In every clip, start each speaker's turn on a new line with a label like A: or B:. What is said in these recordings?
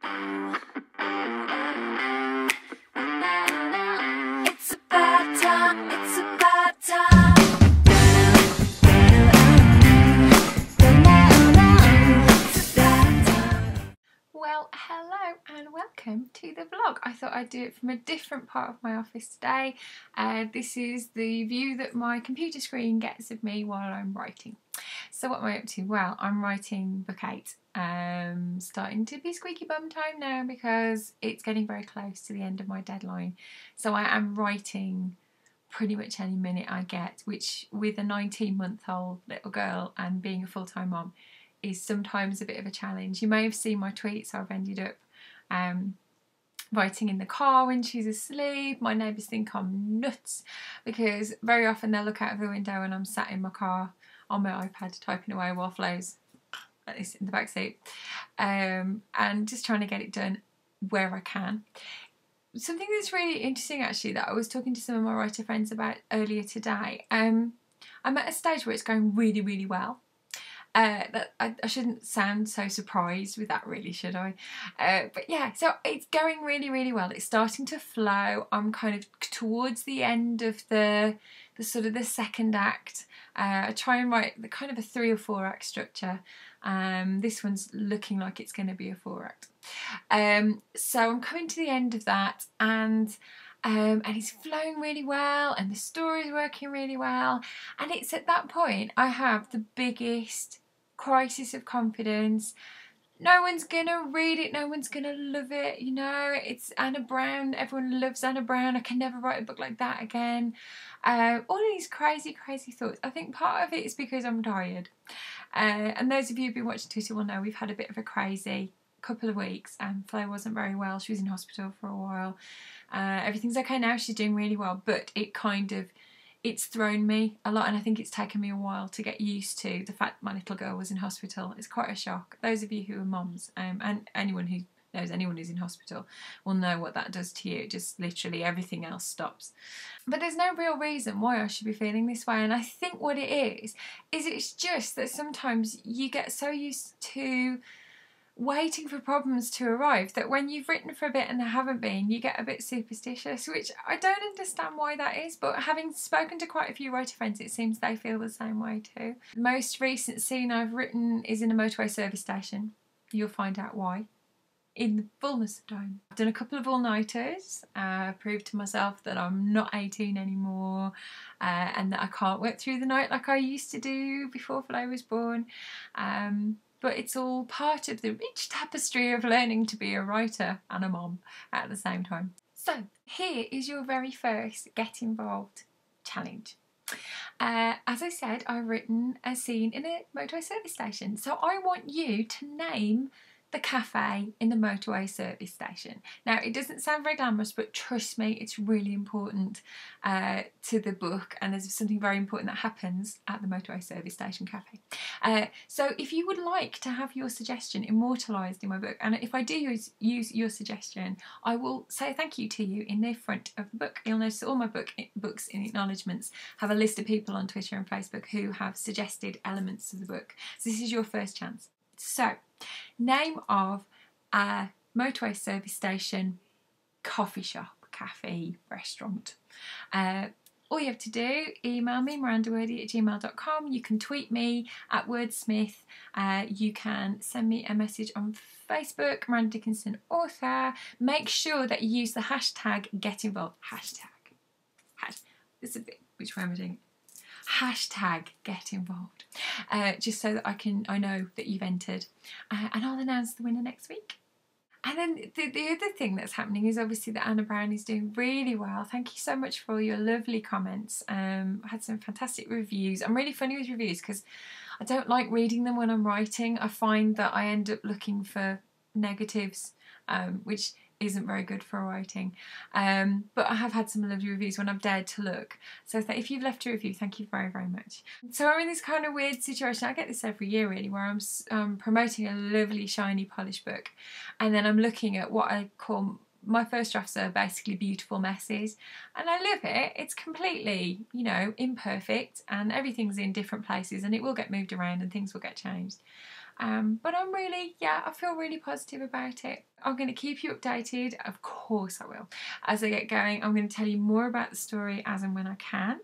A: It's about time, it's about time. It's about time.
B: Well, hello and welcome to the vlog. I thought I'd do it from a different part of my office today. This is the view that my computer screen gets of me while I'm writing. So what am I up to? Well, I'm writing book 8. Starting to be squeaky bum time now because it's getting very close to the end of my deadline. So I am writing pretty much any minute I get, which with a 19-month-old little girl and being a full-time mom is sometimes a bit of a challenge. You may have seen my tweets. I've ended up writing in the car when she's asleep. My neighbours think I'm nuts because very often they'll look out of the window and I'm sat in my car on my iPad typing away while Flo's like this in the back seat, and just trying to get it done where I can. Something that's really interesting actually that I was talking to some of my writer friends about earlier today, I'm at a stage where it's going really, really well. That I shouldn't sound so surprised with that really, should I? But yeah, so it's going really, really well. It's starting to flow. I'm kind of towards the end of the sort of the second act. I try and write the kind of a 3 or 4 act structure. This one's looking like it's going to be a 4 act. So I'm coming to the end of that, and it's flowing really well, and the story's working really well. And it's at that point I have the biggest crisis of confidence. No one's gonna read it, no one's gonna love it, you know, it's Anna Brown, everyone loves Anna Brown, I can never write a book like that again. All of these crazy thoughts. I think part of it is because I'm tired. And those of you who've been watching Twitter will know we've had a bit of a crazy couple of weeks. Flo wasn't very well, she was in hospital for a while. Everything's okay now, she's doing really well, but it's thrown me a lot, and I think it's taken me a while to get used to the fact my little girl was in hospital. It's quite a shock. Those of you who are mums, and anyone who knows anyone who's in hospital will know what that does to you. Just literally everything else stops. But there's no real reason why I should be feeling this way, and I think what it is it's just that sometimes you get so used to waiting for problems to arrive that when you've written for a bit and there haven't been, you get a bit superstitious, which I don't understand why that is, but having spoken to quite a few writer friends, it seems they feel the same way too. The most recent scene I've written is in a motorway service station. You'll find out why in the fullness of time. I've done a couple of all-nighters, proved to myself that I'm not 18 anymore, and that I can't work through the night like I used to do before Flo was born. But it's all part of the rich tapestry of learning to be a writer and a mom at the same time. So here is your very first Get Involved challenge. As I said, I've written a scene in a motorway service station. So I want you to name the cafe in the motorway service station. Now, it doesn't sound very glamorous, but trust me, it's really important to the book, and there's something very important that happens at the motorway service station cafe. So if you would like to have your suggestion immortalised in my book, and if I do use your suggestion, I will say thank you to you in the front of the book. You'll notice all my books in acknowledgements have a list of people on Twitter and Facebook who have suggested elements of the book. So this is your first chance. So, name of a motorway service station, coffee shop, cafe, restaurant. All you have to do, email me, mirandawordy@gmail.com. You can tweet me at wordsmith. You can send me a message on Facebook, Miranda Dickinson author. Make sure that you use the hashtag #GetInvolved. This is a bit, which way am I doing it? Hashtag Get Involved, just so that I know that you've entered, and I'll announce the winner next week. And then the other thing that's happening is obviously that Anna Brown is doing really well. Thank you so much for all your lovely comments. I had some fantastic reviews. I'm really funny with reviews because I don't like reading them when I'm writing. I find that I end up looking for negatives, which isn't very good for writing, but I have had some lovely reviews when I've dared to look. So if you've left a review, thank you very, very much. So I'm in this kind of weird situation, I get this every year really, where I'm promoting a lovely shiny polished book, and then I'm looking at what I call my first drafts are basically beautiful messes, and I love it. It's completely, you know, imperfect, and everything's in different places, and it will get moved around and things will get changed. But I'm really, yeah, I feel really positive about it. I'm going to keep you updated. Of course I will. As I get going, I'm going to tell you more about the story as and when I can.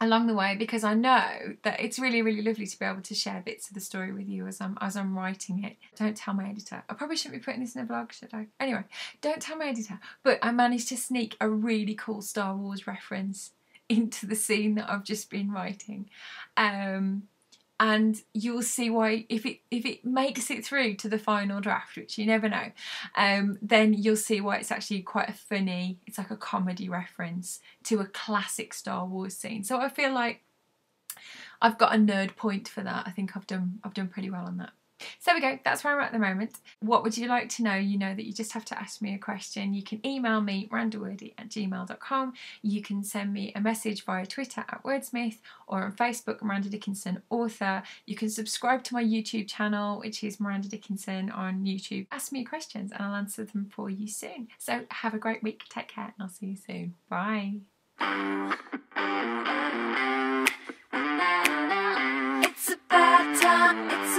B: Along the way, because I know that it's really, really lovely to be able to share bits of the story with you as I'm writing it. Don't tell my editor. I probably shouldn't be putting this in a vlog, should I? Anyway, don't tell my editor. But I managed to sneak a really cool Star Wars reference into the scene that I've just been writing. And you'll see why, if it makes it through to the final draft, which you never know, then you'll see why it's actually quite a funny, it's like a comedy reference to a classic Star Wars scene. So I feel like I've got a nerd point for that. I think I've done pretty well on that. So there we go, that's where I'm at the moment. What would you like to know? You know that you just have to ask me a question. You can email me, mirandawordy@gmail.com. You can send me a message via Twitter @wordsmith, or on Facebook, Miranda Dickinson Author. You can subscribe to my YouTube channel, which is Miranda Dickinson on YouTube. Ask me questions and I'll answer them for you soon. So have a great week, take care, and I'll see you soon. Bye.
A: It's a bad time. It's